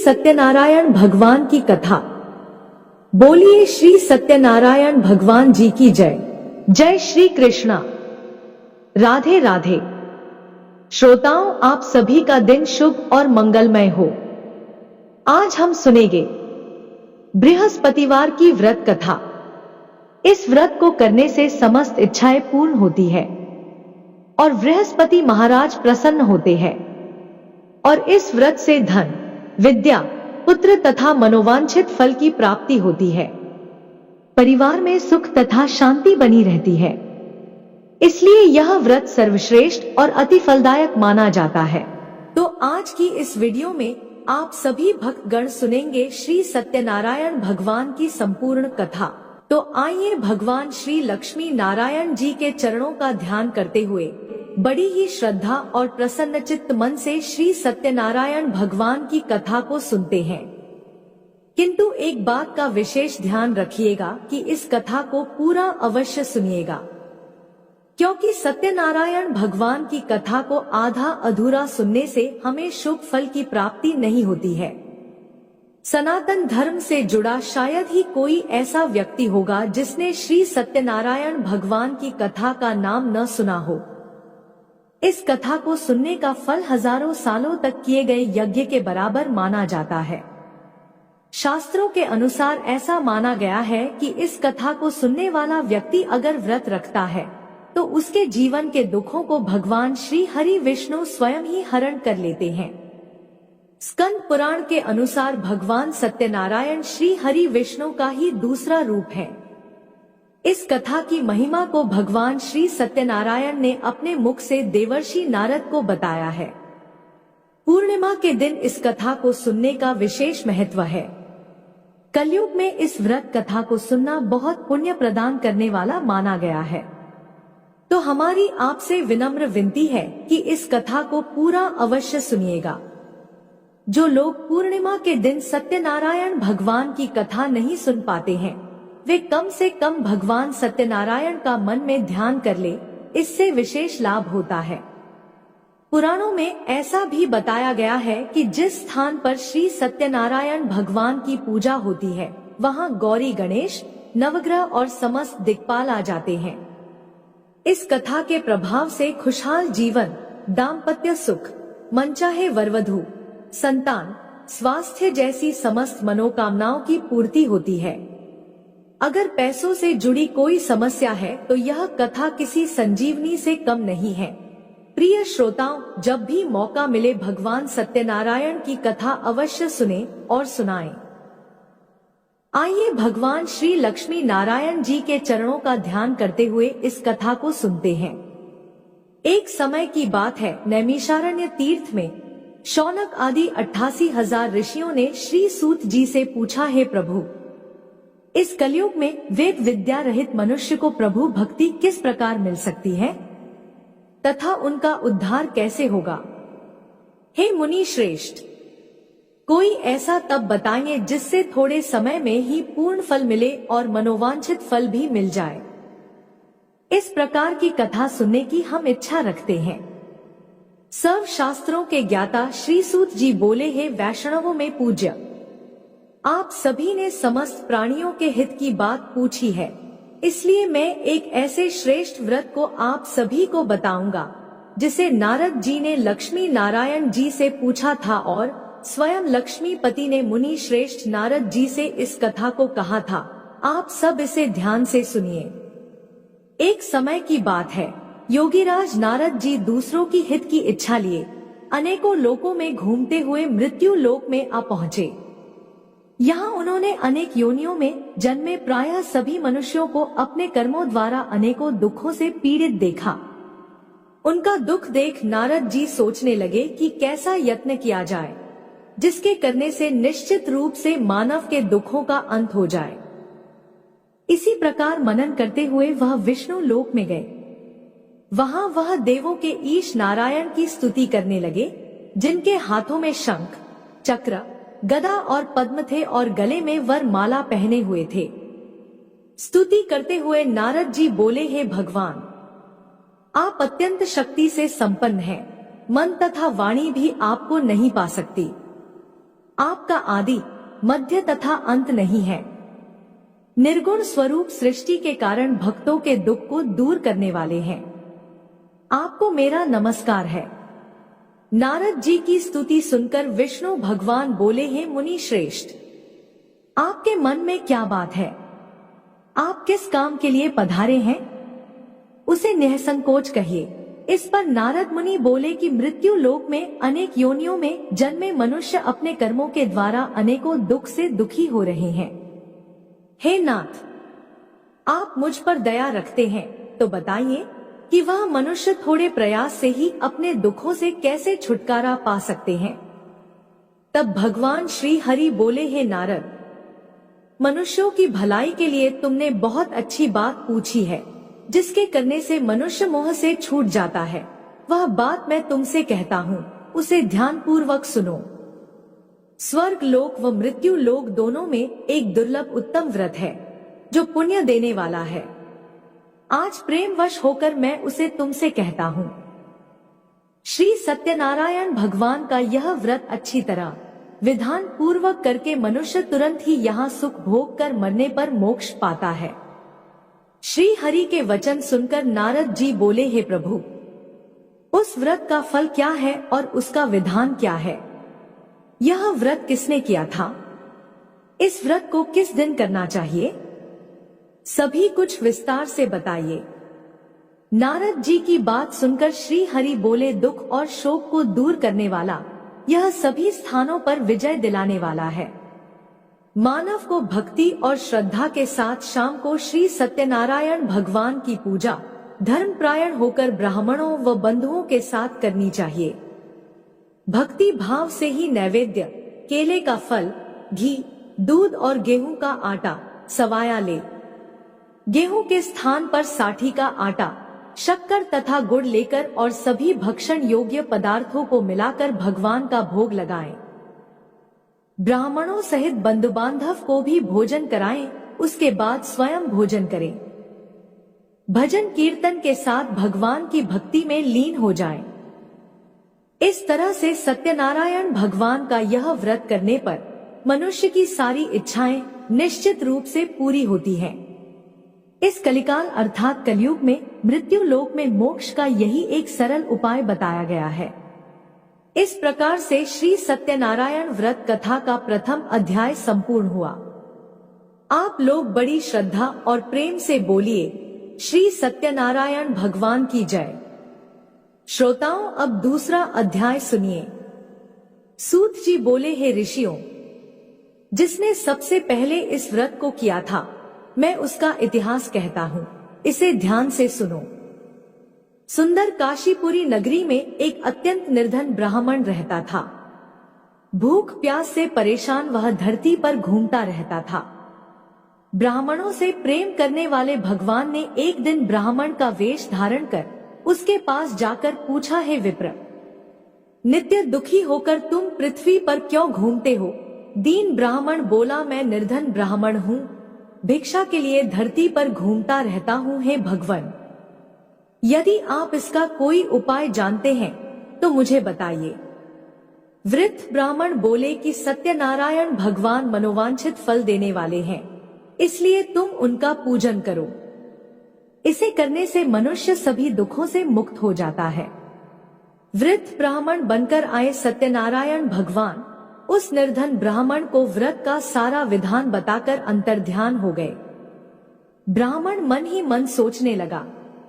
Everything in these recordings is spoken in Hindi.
सत्यनारायण भगवान की कथा। बोलिए श्री सत्यनारायण भगवान जी की जय। जय श्री कृष्णा। राधे राधे। श्रोताओं, आप सभी का दिन शुभ और मंगलमय हो। आज हम सुनेंगे बृहस्पतिवार की व्रत कथा। इस व्रत को करने से समस्त इच्छाएं पूर्ण होती है और बृहस्पति महाराज प्रसन्न होते हैं और इस व्रत से धन, विद्या, पुत्र तथा मनोवांछित फल की प्राप्ति होती है। परिवार में सुख तथा शांति बनी रहती है। इसलिए यह व्रत सर्वश्रेष्ठ और अति फलदायक माना जाता है। तो आज की इस वीडियो में आप सभी भक्तगण सुनेंगे श्री सत्यनारायण भगवान की संपूर्ण कथा। तो आइए भगवान श्री लक्ष्मी नारायण जी के चरणों का ध्यान करते हुए बड़ी ही श्रद्धा और प्रसन्नचित्त मन से श्री सत्यनारायण भगवान की कथा को सुनते हैं। किंतु एक बात का विशेष ध्यान रखिएगा कि इस कथा को पूरा अवश्य सुनिएगा, क्योंकि सत्यनारायण भगवान की कथा को आधा अधूरा सुनने से हमें शुभ फल की प्राप्ति नहीं होती है। सनातन धर्म से जुड़ा शायद ही कोई ऐसा व्यक्ति होगा जिसने श्री सत्यनारायण भगवान की कथा का नाम न सुना हो। इस कथा को सुनने का फल हजारों सालों तक किए गए यज्ञ के बराबर माना जाता है। शास्त्रों के अनुसार ऐसा माना गया है कि इस कथा को सुनने वाला व्यक्ति अगर व्रत रखता है तो उसके जीवन के दुखों को भगवान श्री हरि विष्णु स्वयं ही हरण कर लेते हैं। स्कंद पुराण के अनुसार भगवान सत्यनारायण श्री हरि विष्णु का ही दूसरा रूप है। इस कथा की महिमा को भगवान श्री सत्यनारायण ने अपने मुख से देवर्षि नारद को बताया है। पूर्णिमा के दिन इस कथा को सुनने का विशेष महत्व है। कलयुग में इस व्रत कथा को सुनना बहुत पुण्य प्रदान करने वाला माना गया है। तो हमारी आपसे विनम्र विनती है कि इस कथा को पूरा अवश्य सुनिएगा। जो लोग पूर्णिमा के दिन सत्यनारायण भगवान की कथा नहीं सुन पाते हैं, वे कम से कम भगवान सत्यनारायण का मन में ध्यान कर ले, इससे विशेष लाभ होता है। पुराणों में ऐसा भी बताया गया है कि जिस स्थान पर श्री सत्यनारायण भगवान की पूजा होती है, वहां गौरी, गणेश, नवग्रह और समस्त दिक्पाल आ जाते हैं। इस कथा के प्रभाव से खुशहाल जीवन, दाम्पत्य सुख, मनचाहे वरवधु, संतान, स्वास्थ्य जैसी समस्त मनोकामनाओं की पूर्ति होती है। अगर पैसों से जुड़ी कोई समस्या है तो यह कथा किसी संजीवनी से कम नहीं है। प्रिय श्रोताओं, जब भी मौका मिले भगवान सत्यनारायण की कथा अवश्य सुने और सुनाएं। आइए भगवान श्री लक्ष्मी नारायण जी के चरणों का ध्यान करते हुए इस कथा को सुनते हैं। एक समय की बात है, नैमिषारण्य तीर्थ में शौनक आदि 88,000 ऋषियों ने श्री सूत जी से पूछा, हे प्रभु, इस कलयुग में वेद विद्या रहित मनुष्य को प्रभु भक्ति किस प्रकार मिल सकती है तथा उनका उद्धार कैसे होगा? हे मुनि श्रेष्ठ, कोई ऐसा तप बताइए जिससे थोड़े समय में ही पूर्ण फल मिले और मनोवांछित फल भी मिल जाए। इस प्रकार की कथा सुनने की हम इच्छा रखते हैं। सर्व शास्त्रों के ज्ञाता श्री सूत जी बोले, हे वैष्णवों में पूज्य, आप सभी ने समस्त प्राणियों के हित की बात पूछी है, इसलिए मैं एक ऐसे श्रेष्ठ व्रत को आप सभी को बताऊंगा जिसे नारद जी ने लक्ष्मी नारायण जी से पूछा था और स्वयं लक्ष्मीपति ने मुनि श्रेष्ठ नारद जी से इस कथा को कहा था। आप सब इसे ध्यान से सुनिए। एक समय की बात है, योगीराज नारद जी दूसरों की हित की इच्छा लिए अनेकों लोकों में घूमते हुए मृत्यु लोक में आ पहुँचे। यहाँ उन्होंने अनेक योनियों में जन्मे प्रायः सभी मनुष्यों को अपने कर्मों द्वारा अनेकों दुखों से पीड़ित देखा। उनका दुख देख नारद जी सोचने लगे कि कैसा यत्न किया जाए जिसके करने से निश्चित रूप से मानव के दुखों का अंत हो जाए। इसी प्रकार मनन करते हुए वह विष्णु लोक में गए। वहां वह देवों के ईश नारायण की स्तुति करने लगे, जिनके हाथों में शंख, चक्र, गदा और पद्म थे और गले में वर माला पहने हुए थे। स्तुति करते हुए नारद जी बोले, हे भगवान, आप अत्यंत शक्ति से संपन्न हैं, मन तथा वाणी भी आपको नहीं पा सकती। आपका आदि, मध्य तथा अंत नहीं है। निर्गुण स्वरूप सृष्टि के कारण भक्तों के दुख को दूर करने वाले हैं। आपको मेरा नमस्कार है। नारद जी की स्तुति सुनकर विष्णु भगवान बोले हैं, मुनि श्रेष्ठ, आपके मन में क्या बात है? आप किस काम के लिए पधारे हैं? उसे निसंकोच कहिए। इस पर नारद मुनि बोले कि मृत्यु लोक में अनेक योनियों में जन्मे मनुष्य अपने कर्मों के द्वारा अनेकों दुख से दुखी हो रहे हैं। हे नाथ, आप मुझ पर दया रखते हैं तो बताइए कि वह मनुष्य थोड़े प्रयास से ही अपने दुखों से कैसे छुटकारा पा सकते हैं। तब भगवान श्री हरि बोले, हे नारद, मनुष्यों की भलाई के लिए तुमने बहुत अच्छी बात पूछी है, जिसके करने से मनुष्य मोह से छूट जाता है। वह बात मैं तुमसे कहता हूँ, उसे ध्यान पूर्वक सुनो। स्वर्ग लोक व मृत्यु लोक दोनों में एक दुर्लभ उत्तम व्रत है, जो पुण्य देने वाला है। आज प्रेमवश होकर मैं उसे तुमसे कहता हूँ। श्री सत्यनारायण भगवान का यह व्रत अच्छी तरह विधान पूर्वक करके मनुष्य तुरंत ही यहाँ सुख भोग कर मरने पर मोक्ष पाता है। श्री हरि के वचन सुनकर नारद जी बोले, हे प्रभु, उस व्रत का फल क्या है और उसका विधान क्या है? यह व्रत किसने किया था? इस व्रत को किस दिन करना चाहिए? सभी कुछ विस्तार से बताइए। नारद जी की बात सुनकर श्री हरि बोले, दुख और शोक को दूर करने वाला, यह सभी स्थानों पर विजय दिलाने वाला है। मानव को भक्ति और श्रद्धा के साथ शाम को श्री सत्यनारायण भगवान की पूजा धर्मपरायण होकर ब्राह्मणों व बंधुओं के साथ करनी चाहिए। भक्ति भाव से ही नैवेद्य, केले का फल, घी, दूध और गेहूं का आटा सवाया ले। गेहूं के स्थान पर साठी का आटा, शक्कर तथा गुड़ लेकर और सभी भक्षण योग्य पदार्थों को मिलाकर भगवान का भोग लगाएं। ब्राह्मणों सहित बंधु बांधव को भी भोजन कराएं, उसके बाद स्वयं भोजन करें। भजन कीर्तन के साथ भगवान की भक्ति में लीन हो जाएं। इस तरह से सत्यनारायण भगवान का यह व्रत करने पर मनुष्य की सारी इच्छाएं निश्चित रूप से पूरी होती हैं। इस कलिकाल अर्थात कलयुग में मृत्यु लोक में मोक्ष का यही एक सरल उपाय बताया गया है। इस प्रकार से श्री सत्यनारायण व्रत कथा का प्रथम अध्याय संपूर्ण हुआ। आप लोग बड़ी श्रद्धा और प्रेम से बोलिए, श्री सत्यनारायण भगवान की जय। श्रोताओं, अब दूसरा अध्याय सुनिए। सूत जी बोले, हे ऋषियों, जिसने सबसे पहले इस व्रत को किया था, मैं उसका इतिहास कहता हूँ, इसे ध्यान से सुनो। सुंदर काशीपुरी नगरी में एक अत्यंत निर्धन ब्राह्मण रहता था। भूख प्यास से परेशान वह धरती पर घूमता रहता था। ब्राह्मणों से प्रेम करने वाले भगवान ने एक दिन ब्राह्मण का वेश धारण कर उसके पास जाकर पूछा, हे विप्र, नित्य दुखी होकर तुम पृथ्वी पर क्यों घूमते हो? दीन ब्राह्मण बोला, मैं निर्धन ब्राह्मण हूँ, भिक्षा के लिए धरती पर घूमता रहता हूँ। हे भगवान, यदि आप इसका कोई उपाय जानते हैं तो मुझे बताइए। वृद्ध ब्राह्मण बोले कि सत्यनारायण भगवान मनोवांछित फल देने वाले हैं, इसलिए तुम उनका पूजन करो। इसे करने से मनुष्य सभी दुखों से मुक्त हो जाता है। वृद्ध ब्राह्मण बनकर आए सत्यनारायण भगवान उस निर्धन ब्राह्मण को व्रत का सारा विधान बताकर अंतर्ध्यान हो गए। ब्राह्मण मन ही मन सोचने लगा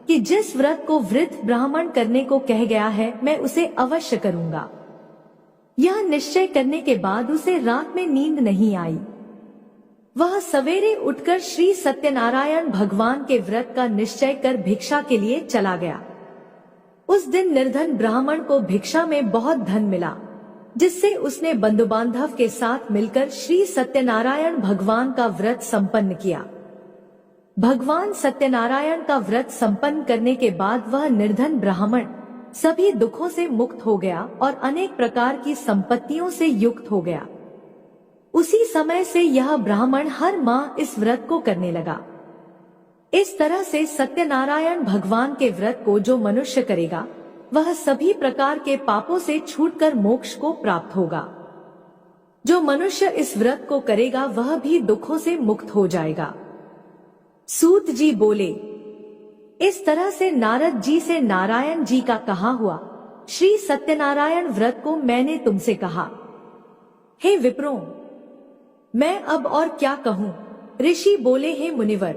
कि जिस व्रत को वृद्ध ब्राह्मण करने को कह गया है, मैं उसे अवश्य करूंगा। यह निश्चय करने के बाद उसे रात में नींद नहीं आई। वह सवेरे उठकर श्री सत्यनारायण भगवान के व्रत का निश्चय कर भिक्षा के लिए चला गया। उस दिन निर्धन ब्राह्मण को भिक्षा में बहुत धन मिला, जिससे उसने बंधु बांधव के साथ मिलकर श्री सत्यनारायण भगवान का व्रत संपन्न किया। भगवान सत्यनारायण का व्रत संपन्न करने के बाद वह निर्धन ब्राह्मण सभी दुखों से मुक्त हो गया और अनेक प्रकार की संपत्तियों से युक्त हो गया। उसी समय से यह ब्राह्मण हर माह इस व्रत को करने लगा। इस तरह से सत्यनारायण भगवान के व्रत को जो मनुष्य करेगा, वह सभी प्रकार के पापों से छूटकर मोक्ष को प्राप्त होगा। जो मनुष्य इस व्रत को करेगा वह भी दुखों से मुक्त हो जाएगा। सूत जी बोले, इस तरह से नारद जी से नारायण जी का कहा हुआ श्री सत्यनारायण व्रत को मैंने तुमसे कहा। हे विप्रों, मैं अब और क्या कहूं? ऋषि बोले, हे मुनिवर,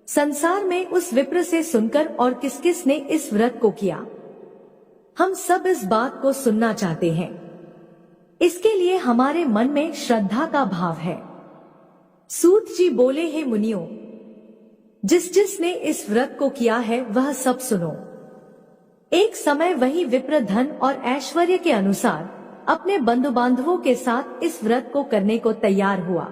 संसार में उस विप्र से सुनकर और किस किस ने इस व्रत को किया, हम सब इस बात को सुनना चाहते हैं। इसके लिए हमारे मन में श्रद्धा का भाव है। सूत जी बोले, हे मुनियों, जिस जिसने इस व्रत को किया है वह सब सुनो। एक समय वही विप्र धन और ऐश्वर्य के अनुसार अपने बंधु बांधवों के साथ इस व्रत को करने को तैयार हुआ।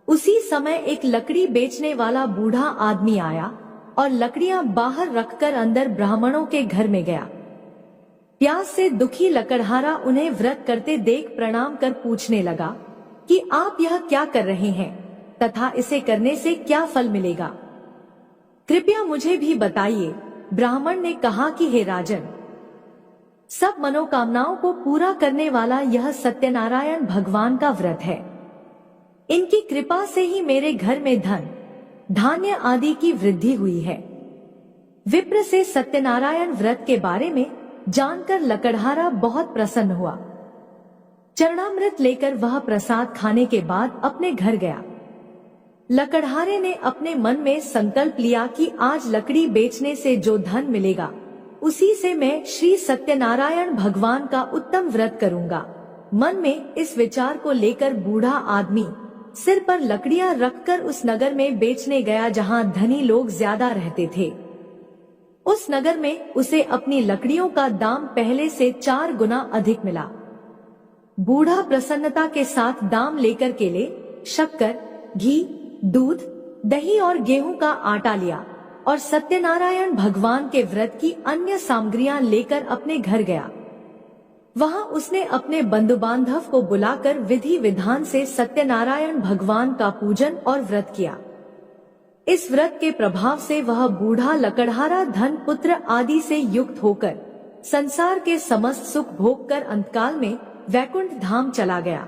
उसी समय एक लकड़ी बेचने वाला बूढ़ा आदमी आया और लकड़ियां बाहर रखकर अंदर ब्राह्मणों के घर में गया। प्यास से दुखी लकड़हारा उन्हें व्रत करते देख प्रणाम कर पूछने लगा कि आप यह क्या कर रहे हैं तथा इसे करने से क्या फल मिलेगा, कृपया मुझे भी बताइए। ब्राह्मण ने कहा कि हे राजन, सब मनोकामनाओं को पूरा करने वाला यह सत्यनारायण भगवान का व्रत है। इनकी कृपा से ही मेरे घर में धन धान्य आदि की वृद्धि हुई है। विप्र से सत्यनारायण व्रत के बारे में जानकर लकड़हारा बहुत प्रसन्न हुआ। चरणामृत लेकर वह प्रसाद खाने के बाद अपने घर गया। लकड़हारे ने अपने मन में संकल्प लिया कि आज लकड़ी बेचने से जो धन मिलेगा उसी से मैं श्री सत्यनारायण भगवान का उत्तम व्रत करूंगा। मन में इस विचार को लेकर बूढ़ा आदमी सिर पर लकड़ियां रखकर उस नगर में बेचने गया जहां धनी लोग ज्यादा रहते थे। उस नगर में उसे अपनी लकड़ियों का दाम पहले से 4 गुना अधिक मिला। बूढ़ा प्रसन्नता के साथ दाम लेकर केले, शक्कर, घी, दूध, दही और गेहूं का आटा लिया और सत्यनारायण भगवान के व्रत की अन्य सामग्रियां लेकर अपने घर गया। वहां उसने अपने बंधु बांधव को बुलाकर विधि विधान से सत्यनारायण भगवान का पूजन और व्रत किया। इस व्रत के प्रभाव से वह बूढ़ा लकड़हारा धन पुत्र आदि से युक्त होकर संसार के समस्त सुख भोग कर अंतकाल में वैकुंठ धाम चला गया।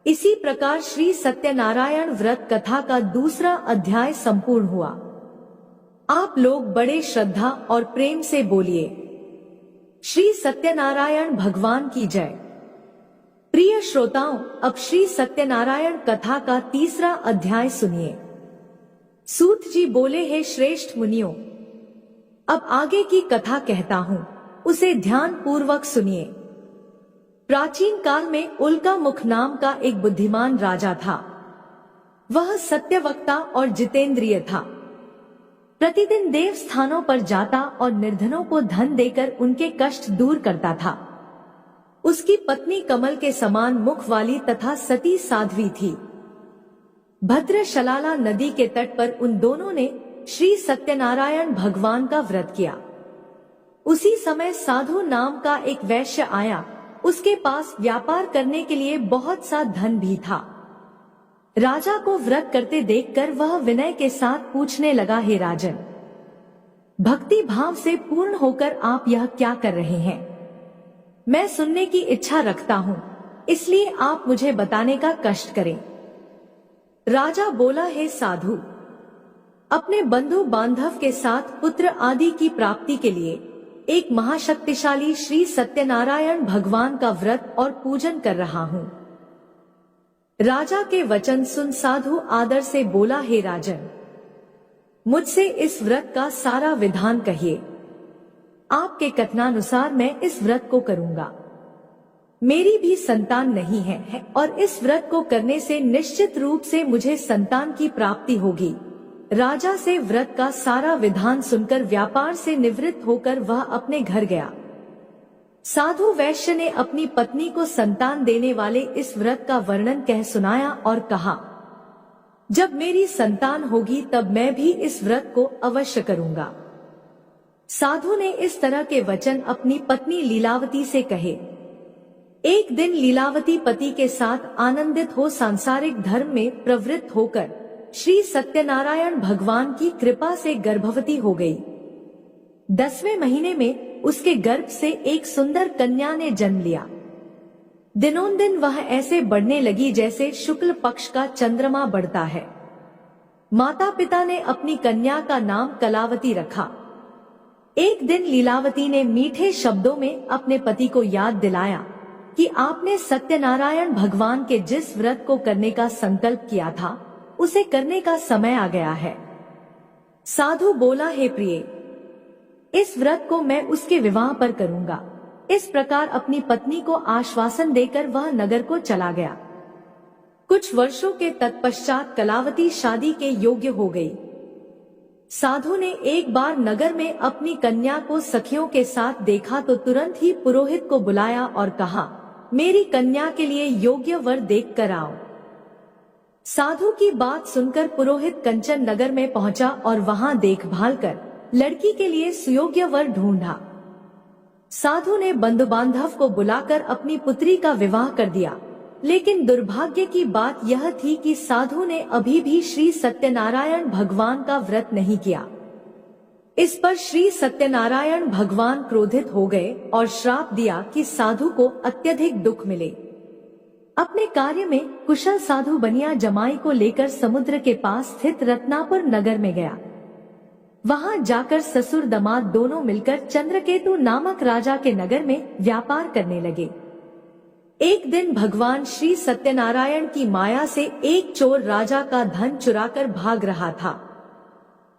इसी प्रकार श्री सत्यनारायण व्रत कथा का दूसरा अध्याय संपूर्ण हुआ। आप लोग बड़े श्रद्धा और प्रेम से बोलिए, श्री सत्यनारायण भगवान की जय। प्रिय श्रोताओं, अब श्री सत्यनारायण कथा का तीसरा अध्याय सुनिए। सूत जी बोले, हे श्रेष्ठ मुनियों, अब आगे की कथा कहता हूँ, उसे ध्यान पूर्वक सुनिए। प्राचीन काल में उल्का मुख नाम का एक बुद्धिमान राजा था। वह सत्यवक्ता और जितेंद्रिय था। प्रतिदिन देव स्थानों पर जाता और निर्धनों को धन देकर उनके कष्ट दूर करता था। उसकी पत्नी कमल के समान मुख वाली तथा सती साध्वी थी। भद्रशलाला नदी के तट पर उन दोनों ने श्री सत्यनारायण भगवान का व्रत किया। उसी समय साधु नाम का एक वैश्य आया। उसके पास व्यापार करने के लिए बहुत सा धन भी था। राजा को व्रत करते देखकर वह विनय के साथ पूछने लगा, हे राजन, भक्ति भाव से पूर्ण होकर आप यह क्या कर रहे हैं? मैं सुनने की इच्छा रखता हूँ, इसलिए आप मुझे बताने का कष्ट करें। राजा बोला, हे साधु, अपने बंधु बांधव के साथ पुत्र आदि की प्राप्ति के लिए एक महाशक्तिशाली श्री सत्यनारायण भगवान का व्रत और पूजन कर रहा हूँ। राजा के वचन सुन साधु आदर से बोला, हे राजन, मुझसे इस व्रत का सारा विधान कहिए। आपके कथनानुसार मैं इस व्रत को करूंगा। मेरी भी संतान नहीं है और इस व्रत को करने से निश्चित रूप से मुझे संतान की प्राप्ति होगी। राजा से व्रत का सारा विधान सुनकर व्यापार से निवृत्त होकर वह अपने घर गया। साधु वैश्य ने अपनी पत्नी को संतान देने वाले इस व्रत का वर्णन कह सुनाया और कहा, जब मेरी संतान होगी तब मैं भी इस व्रत को अवश्य करूंगा। साधु ने इस तरह के वचन अपनी पत्नी लीलावती से कहे। एक दिन लीलावती पति के साथ आनंदित हो सांसारिक धर्म में प्रवृत्त होकर श्री सत्यनारायण भगवान की कृपा से गर्भवती हो गई। 10वें महीने में उसके गर्भ से एक सुंदर कन्या ने जन्म लिया। दिनोंदिन वह ऐसे बढ़ने लगी जैसे शुक्ल पक्ष का चंद्रमा बढ़ता है। माता पिता ने अपनी कन्या का नाम कलावती रखा। एक दिन लीलावती ने मीठे शब्दों में अपने पति को याद दिलाया कि आपने सत्यनारायण भगवान के जिस व्रत को करने का संकल्प किया था उसे करने का समय आ गया है। साधु बोला, हे प्रिय, इस व्रत को मैं उसके विवाह पर करूंगा। इस प्रकार अपनी पत्नी को आश्वासन देकर वह नगर को चला गया। कुछ वर्षों के तत्पश्चात कलावती शादी के योग्य हो गई। साधु ने एक बार नगर में अपनी कन्या को सखियों के साथ देखा तो तुरंत ही पुरोहित को बुलाया और कहा, मेरी कन्या के लिए योग्य वर देख कर आओ। साधु की बात सुनकर पुरोहित कंचन नगर में पहुंचा और वहां देखभाल कर लड़की के लिए सुयोग्य वर ढूंढा। साधु ने बंधु बांधव को बुलाकर अपनी पुत्री का विवाह कर दिया, लेकिन दुर्भाग्य की बात यह थी कि साधु ने अभी भी श्री सत्यनारायण भगवान का व्रत नहीं किया। इस पर श्री सत्यनारायण भगवान क्रोधित हो गए और श्राप दिया कि साधु को अत्यधिक दुख मिले। अपने कार्य में कुशल साधु बनिया जमाई को लेकर समुद्र के पास स्थित रत्नापुर नगर में गया। वहां जाकर ससुर दामाद दोनों मिलकर चंद्रकेतु नामक राजा के नगर में व्यापार करने लगे। एक दिन भगवान श्री सत्यनारायण की माया से एक चोर राजा का धन चुराकर भाग रहा था।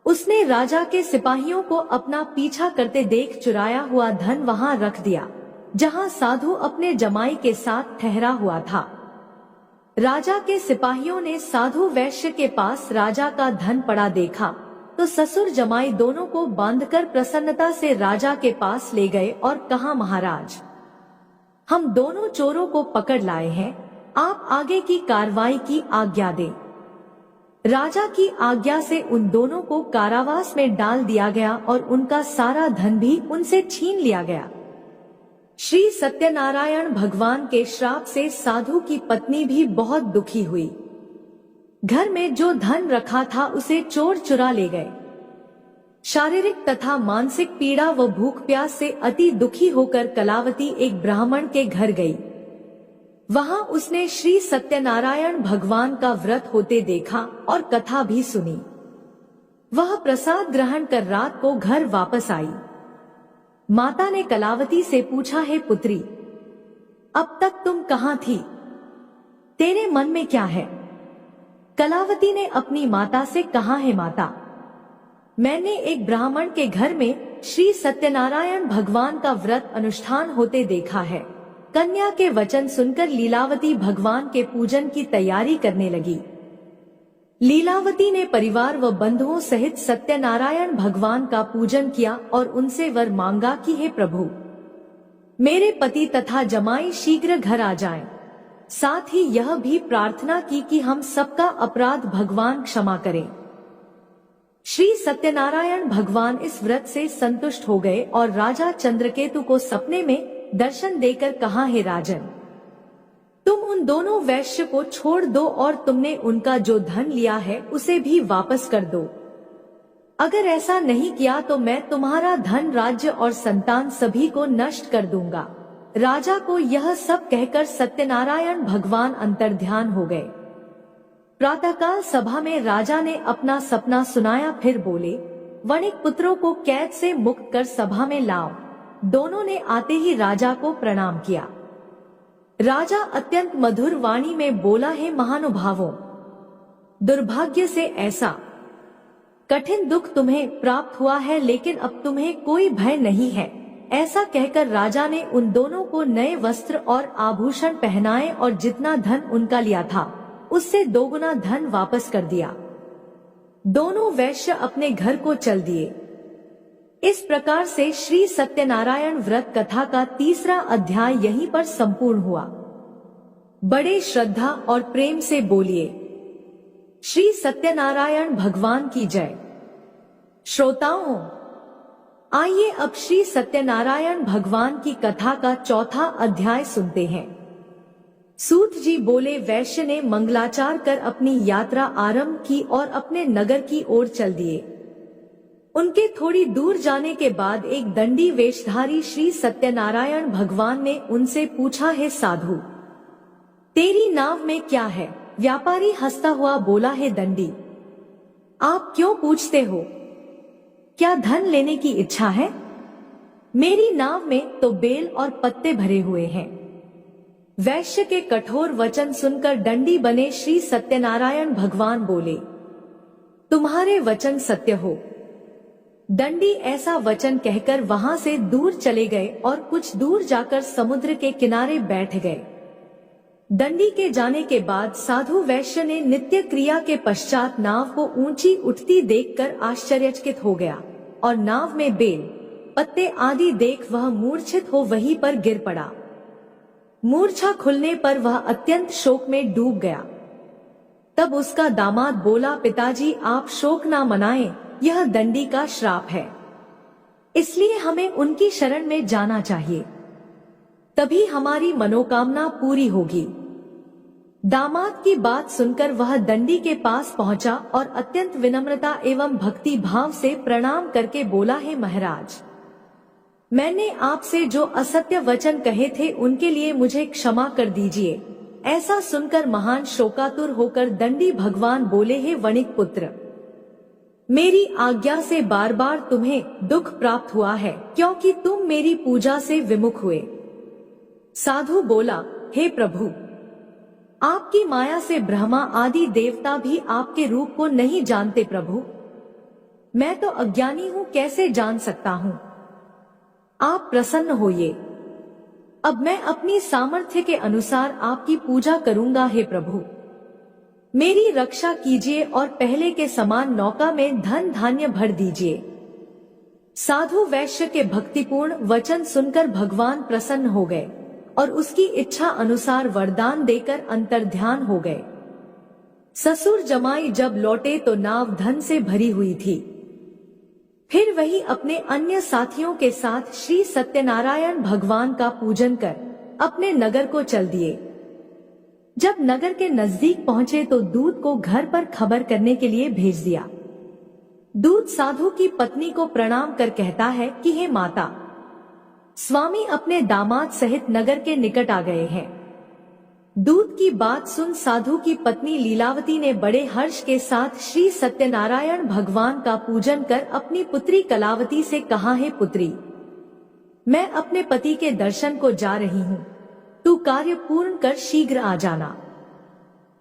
उसने राजा के सिपाहियों को अपना पीछा करते देख चुराया हुआ धन वहां रख दिया, जहां साधु अपने जमाई के साथ ठहरा हुआ था। राजा के सिपाहियों ने साधु वैश्य के पास राजा का धन पड़ा देखा तो ससुर जमाई दोनों को बांधकर प्रसन्नता से राजा के पास ले गए और कहा, महाराज, हम दोनों चोरों को पकड़ लाए हैं, आप आगे की कार्रवाई की आज्ञा दें। राजा की आज्ञा से उन दोनों को कारावास में डाल दिया गया और उनका सारा धन भी उनसे छीन लिया गया। श्री सत्यनारायण भगवान के श्राप से साधु की पत्नी भी बहुत दुखी हुई। घर में जो धन रखा था उसे चोर चुरा ले गए। शारीरिक तथा मानसिक पीड़ा व भूख प्यास से अति दुखी होकर कलावती एक ब्राह्मण के घर गई। वहां उसने श्री सत्यनारायण भगवान का व्रत होते देखा और कथा भी सुनी। वह प्रसाद ग्रहण कर रात को घर वापस आई। माता ने कलावती से पूछा, हे पुत्री, अब तक तुम कहाँ थी? तेरे मन में क्या है? कलावती ने अपनी माता से कहा, है माता, मैंने एक ब्राह्मण के घर में श्री सत्यनारायण भगवान का व्रत अनुष्ठान होते देखा है। कन्या के वचन सुनकर लीलावती भगवान के पूजन की तैयारी करने लगी। लीलावती ने परिवार व बंधुओं सहित सत्यनारायण भगवान का पूजन किया और उनसे वर मांगा कि हे प्रभु, मेरे पति तथा जमाई शीघ्र घर आ जाएं। साथ ही यह भी प्रार्थना की कि हम सबका अपराध भगवान क्षमा करें। श्री सत्यनारायण भगवान इस व्रत से संतुष्ट हो गए और राजा चंद्रकेतु को सपने में दर्शन देकर कहा, हे राजन, तुम उन दोनों वैश्य को छोड़ दो और तुमने उनका जो धन लिया है उसे भी वापस कर दो। अगर ऐसा नहीं किया तो मैं तुम्हारा धन, राज्य और संतान सभी को नष्ट कर दूंगा। राजा को यह सब कहकर सत्यनारायण भगवान अंतर्ध्यान हो गए। प्रातःकाल सभा में राजा ने अपना सपना सुनाया, फिर बोले, वणिक पुत्रों को कैद से मुक्त कर सभा में लाओ। दोनों ने आते ही राजा को प्रणाम किया। राजा अत्यंत मधुर वाणी में बोला, हे महानुभावों, दुर्भाग्य से ऐसा कठिन दुख तुम्हें प्राप्त हुआ है, लेकिन अब तुम्हें कोई भय नहीं है। ऐसा कहकर राजा ने उन दोनों को नए वस्त्र और आभूषण पहनाए और जितना धन उनका लिया था उससे दोगुना धन वापस कर दिया। दोनों वैश्य अपने घर को चल दिए। इस प्रकार से श्री सत्यनारायण व्रत कथा का तीसरा अध्याय यहीं पर संपूर्ण हुआ। बड़े श्रद्धा और प्रेम से बोलिए, श्री सत्यनारायण भगवान की जय। श्रोताओं, आइए अब श्री सत्यनारायण भगवान की कथा का चौथा अध्याय सुनते हैं। सूत जी बोले, वैश्य ने मंगलाचार कर अपनी यात्रा आरंभ की और अपने नगर की ओर चल दिए। उनके थोड़ी दूर जाने के बाद एक दंडी वेशधारी श्री सत्यनारायण भगवान ने उनसे पूछा, हे साधु, तेरी नाव में क्या है? व्यापारी हंसता हुआ बोला, है दंडी, आप क्यों पूछते हो? क्या धन लेने की इच्छा है? मेरी नाव में तो बेल और पत्ते भरे हुए हैं। वैश्य के कठोर वचन सुनकर दंडी बने श्री सत्यनारायण भगवान बोले, तुम्हारे वचन सत्य हो। दंडी ऐसा वचन कहकर वहां से दूर चले गए और कुछ दूर जाकर समुद्र के किनारे बैठ गए। दंडी के जाने के बाद साधु वैश्य ने नित्य क्रिया के पश्चात नाव को ऊंची उठती देखकर आश्चर्यचकित हो गया और नाव में बेल पत्ते आदि देख वह मूर्छित हो वहीं पर गिर पड़ा। मूर्छा खुलने पर वह अत्यंत शोक में डूब गया। तब उसका दामाद बोला, पिताजी आप शोक ना मनाएं, यह दंडी का श्राप है, इसलिए हमें उनकी शरण में जाना चाहिए, तभी हमारी मनोकामना पूरी होगी। दामाद की बात सुनकर वह दंडी के पास पहुंचा और अत्यंत विनम्रता एवं भक्ति भाव से प्रणाम करके बोला, है महाराज, मैंने आपसे जो असत्य वचन कहे थे उनके लिए मुझे क्षमा कर दीजिए। ऐसा सुनकर महान शोकातुर होकर दंडी भगवान बोले, हे वणिक पुत्र, मेरी आज्ञा से बार बार तुम्हें दुख प्राप्त हुआ है क्योंकि तुम मेरी पूजा से विमुख हुए। साधु बोला, हे प्रभु, आपकी माया से ब्रह्मा आदि देवता भी आपके रूप को नहीं जानते प्रभु। मैं तो अज्ञानी हूँ, कैसे जान सकता हूँ? आप प्रसन्न होइए, अब मैं अपनी सामर्थ्य के अनुसार आपकी पूजा करूंगा। हे प्रभु, मेरी रक्षा कीजिए और पहले के समान नौका में धन धान्य भर दीजिए। साधु वैश्य के भक्तिपूर्ण वचन सुनकर भगवान प्रसन्न हो गए और उसकी इच्छा अनुसार वरदान देकर अंतर्ध्यान हो गए। ससुर जमाई जब लौटे तो नाव धन से भरी हुई थी। फिर वही अपने अन्य साथियों के साथ श्री सत्यनारायण भगवान का पूजन कर अपने नगर को चल दिए। जब नगर के नजदीक पहुंचे तो दूत को घर पर खबर करने के लिए भेज दिया। दूत साधु की पत्नी को प्रणाम कर कहता है कि हे माता, स्वामी अपने दामाद सहित नगर के निकट आ गए हैं। दूत की बात सुन साधु की पत्नी लीलावती ने बड़े हर्ष के साथ श्री सत्यनारायण भगवान का पूजन कर अपनी पुत्री कलावती से कहा, है पुत्री, मैं अपने पति के दर्शन को जा रही हूँ, तू कार्य पूर्ण कर शीघ्र आ जाना।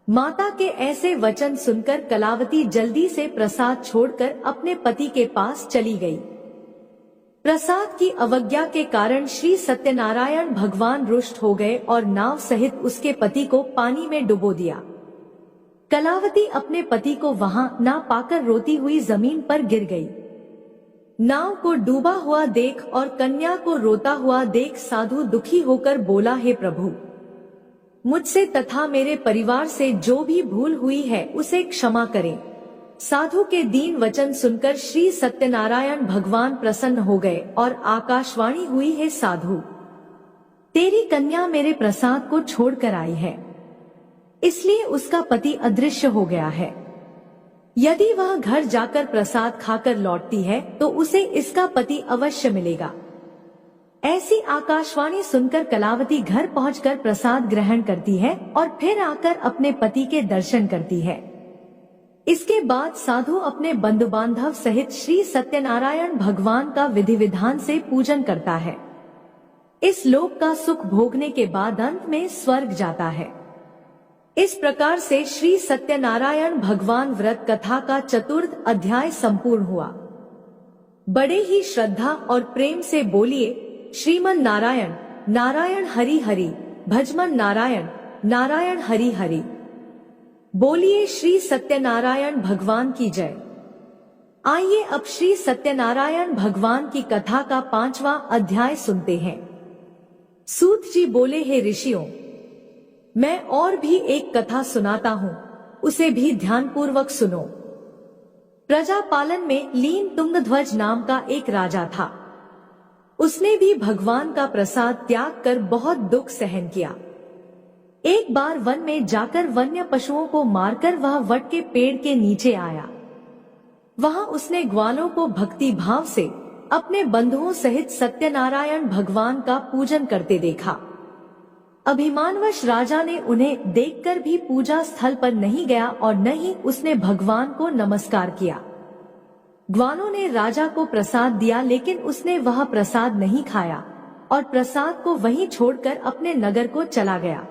माता के ऐसे वचन सुनकर कलावती जल्दी से प्रसाद छोड़कर अपने पति के पास चली गई। प्रसाद की अवज्ञा के कारण श्री सत्यनारायण भगवान रुष्ट हो गए और नाव सहित उसके पति को पानी में डुबो दिया। कलावती अपने पति को वहां ना पाकर रोती हुई जमीन पर गिर गई। नाव को डूबा हुआ देख और कन्या को रोता हुआ देख साधु दुखी होकर बोला, हे प्रभु, मुझसे तथा मेरे परिवार से जो भी भूल हुई है उसे क्षमा करें। साधु के दीन वचन सुनकर श्री सत्यनारायण भगवान प्रसन्न हो गए और आकाशवाणी हुई, है साधु, तेरी कन्या मेरे प्रसाद को छोड़कर आई है, इसलिए उसका पति अदृश्य हो गया है। यदि वह घर जाकर प्रसाद खाकर लौटती है तो उसे इसका पति अवश्य मिलेगा। ऐसी आकाशवाणी सुनकर कलावती घर पहुंचकर प्रसाद ग्रहण करती है और फिर आकर अपने पति के दर्शन करती है। इसके बाद साधु अपने बंधु बांधव सहित श्री सत्यनारायण भगवान का विधि विधान से पूजन करता है। इस लोक का सुख भोगने के बाद अंत में स्वर्ग जाता है। इस प्रकार से श्री सत्यनारायण भगवान व्रत कथा का चतुर्थ अध्याय संपूर्ण हुआ। बड़े ही श्रद्धा और प्रेम से बोलिए, श्रीमन नारायण नारायण हरि हरि, भजमन नारायण नारायण हरि हरि। बोलिए श्री सत्यनारायण भगवान की जय। आइए अब श्री सत्यनारायण भगवान की कथा का 5वां अध्याय सुनते हैं। सूत जी बोले, हे ऋषियों, मैं और भी एक कथा सुनाता हूँ, उसे भी ध्यानपूर्वक सुनो। प्रजापालन में लीन तुंगध्वज नाम का एक राजा था। उसने भी भगवान का प्रसाद त्याग कर बहुत दुख सहन किया। एक बार वन में जाकर वन्य पशुओं को मारकर वह वट के पेड़ के नीचे आया। वहां उसने ग्वालों को भक्ति भाव से अपने बंधुओं सहित सत्यनारायण भगवान का पूजन करते देखा। अभिमानवश राजा ने उन्हें देखकर भी पूजा स्थल पर नहीं गया और न ही उसने भगवान को नमस्कार किया। ग्वालों ने राजा को प्रसाद दिया, लेकिन उसने वह प्रसाद नहीं खाया और प्रसाद को वहीं छोड़कर अपने नगर को चला गया।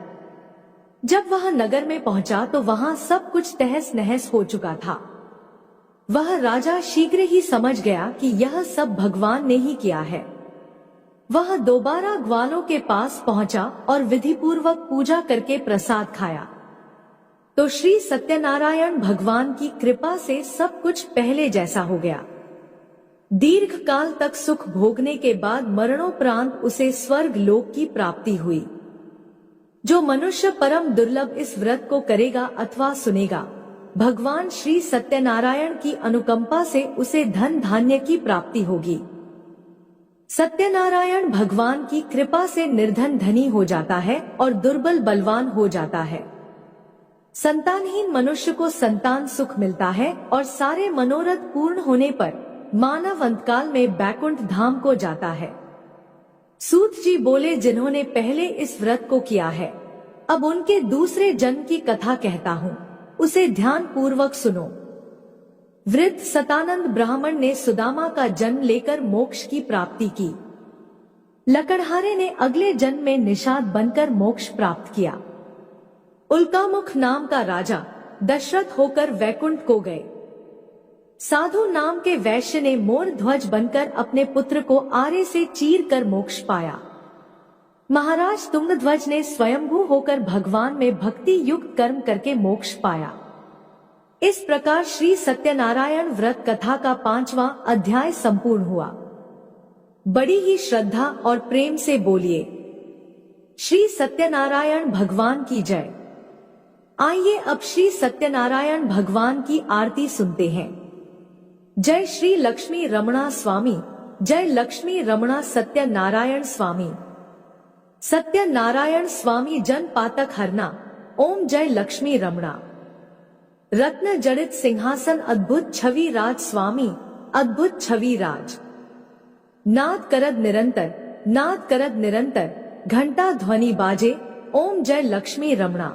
जब वह नगर में पहुंचा तो वहां सब कुछ तहस नहस हो चुका था। वह राजा शीघ्र ही समझ गया कि यह सब भगवान ने ही किया है। वह दोबारा ग्वालों के पास पहुंचा और विधिपूर्वक पूजा करके प्रसाद खाया तो श्री सत्यनारायण भगवान की कृपा से सब कुछ पहले जैसा हो गया। दीर्घ काल तक सुख भोगने के बाद मरणोपरांत उसे स्वर्ग लोक की प्राप्ति हुई। जो मनुष्य परम दुर्लभ इस व्रत को करेगा अथवा सुनेगा, भगवान श्री सत्यनारायण की अनुकंपा से उसे धन धान्य की प्राप्ति होगी। सत्यनारायण भगवान की कृपा से निर्धन धनी हो जाता है और दुर्बल बलवान हो जाता है। संतानहीन मनुष्य को संतान सुख मिलता है और सारे मनोरथ पूर्ण होने पर मानव अंतकाल में बैकुंठ धाम को जाता है। सूत जी बोले, जिन्होंने पहले इस व्रत को किया है, अब उनके दूसरे जन्म की कथा कहता हूँ, उसे ध्यान पूर्वक सुनो। वृद्ध सतानंद ब्राह्मण ने सुदामा का जन्म लेकर मोक्ष की प्राप्ति की। लकड़हारे ने अगले जन्म में निषाद बनकर मोक्ष प्राप्त किया। उल्कामुख नाम का राजा दशरथ होकर वैकुंठ को गए। साधु नाम के वैश्य ने मोर ध्वज बनकर अपने पुत्र को आरे से चीर कर मोक्ष पाया। महाराज तुंगध्वज ने स्वयंभू होकर भगवान में भक्ति युक्त कर्म करके मोक्ष पाया। इस प्रकार श्री सत्यनारायण व्रत कथा का 5वां अध्याय संपूर्ण हुआ। बड़ी ही श्रद्धा और प्रेम से बोलिए, श्री सत्यनारायण भगवान की जय। आइए अब श्री सत्यनारायण भगवान की आरती सुनते हैं। जय श्री लक्ष्मी रमणा स्वामी, जय लक्ष्मी रमणा सत्यनारायण स्वामी। सत्यनारायण स्वामी जन पातक हरना, ओम जय लक्ष्मी रमणा। रत्न जड़ित सिंहासन अद्भुत छवि राज स्वामी, अद्भुत छवि राज। नाद करद निरंतर, नाद करद निरंतर, घंटा ध्वनि बाजे, ओम जय लक्ष्मी रमणा।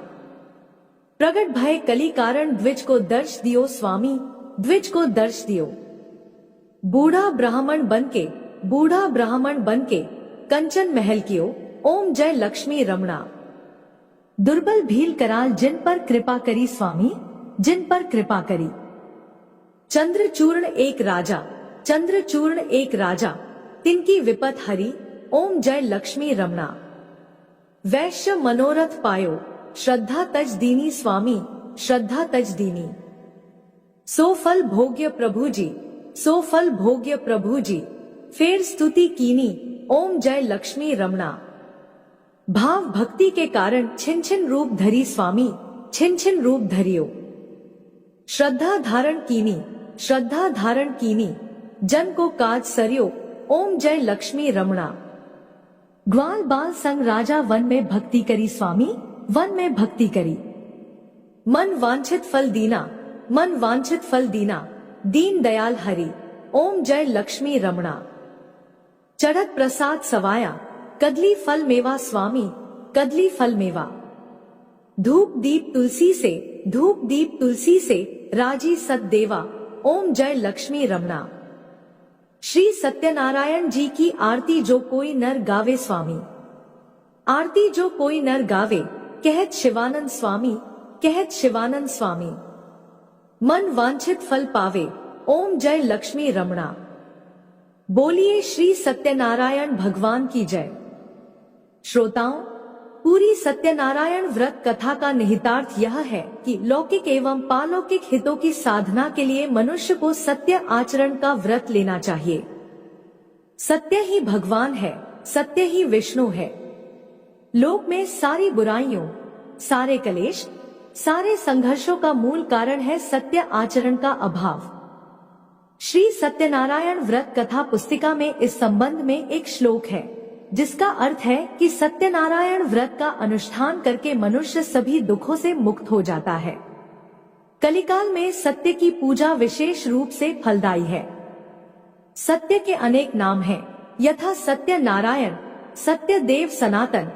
प्रगट भय कली कारण द्विज को दर्श दियो स्वामी, द्विज को दर्श दियो। बूढ़ा ब्राह्मण बनके, बूढ़ा ब्राह्मण बनके कंचन महल कियो, ओम जय लक्ष्मी रमणा। दुर्बल भील कराल जिन पर कृपा करी स्वामी, जिन पर कृपा करी। चंद्रचूर्ण एक राजा, चंद्रचूर्ण एक राजा, तिनकी विपत हरी, ओम जय लक्ष्मी रमणा। वैश्य मनोरथ पायो, श्रद्धा तज दीनी स्वामी, श्रद्धा तज दीनी। सो फल भोग्य प्रभु जी, सो फल भोग्य प्रभु जी, फेर स्तुति कीनी, ओम जय लक्ष्मी रमणा। भाव भक्ति के कारण छिन छिन रूप धरी स्वामी, छिन छिन रूप धरियो। श्रद्धा धारण कीनी, श्रद्धा धारण कीनी, जन को काज सरियो, ओम जय लक्ष्मी रमणा। ग्वाल बाल संग राजा वन में भक्ति करी स्वामी, वन में भक्ति करी। मन वांछित फल दीना, मन वांछित फल दीना, दीन दयाल हरि, ओम जय लक्ष्मी रमणा। चढ़त प्रसाद सवाया, कदली फल मेवा स्वामी, कदली फल मेवा। धूप दीप तुलसी से, धूप दीप तुलसी से, राजी सतदेवा, ओम जय लक्ष्मी रमणा। श्री सत्यनारायण जी की आरती जो कोई नर गावे स्वामी, आरती जो कोई नर गावे, कहत शिवानंद स्वामी, कहत शिवानंद स्वामी। मन वांछित फल पावे, ओम जय लक्ष्मी रमणा। बोलिए श्री सत्यनारायण भगवान की जय। श्रोताओं, पूरी सत्यनारायण व्रत कथा का निहितार्थ यह है कि लौकिक एवं पालौकिक हितों की साधना के लिए मनुष्य को सत्य आचरण का व्रत लेना चाहिए। सत्य ही भगवान है, सत्य ही विष्णु है। लोक में सारी बुराइयों, सारे कलेश, सारे संघर्षों का मूल कारण है सत्य आचरण का अभाव। श्री सत्यनारायण व्रत कथा पुस्तिका में इस संबंध में एक श्लोक है, जिसका अर्थ है कि सत्यनारायण व्रत का अनुष्ठान करके मनुष्य सभी दुखों से मुक्त हो जाता है। कलिकाल में सत्य की पूजा विशेष रूप से फलदायी है। सत्य के अनेक नाम हैं, यथा सत्य नारायण, सत्य देव सनातन,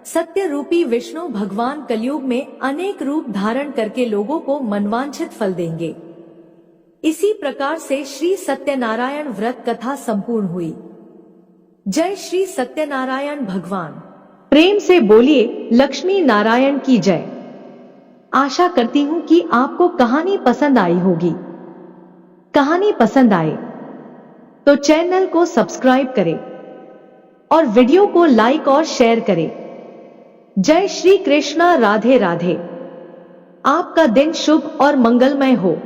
सत्य रूपी विष्णु भगवान कलयुग में अनेक रूप धारण करके लोगों को मनवांछित फल देंगे। इसी प्रकार से श्री सत्यनारायण व्रत कथा संपूर्ण हुई। जय श्री सत्यनारायण भगवान। प्रेम से बोलिए लक्ष्मी नारायण की जय। आशा करती हूं कि आपको कहानी पसंद आई होगी। कहानी पसंद आए तो चैनल को सब्सक्राइब करें और वीडियो को लाइक और शेयर करें। जय श्री कृष्णा। राधे राधे। आपका दिन शुभ और मंगलमय हो।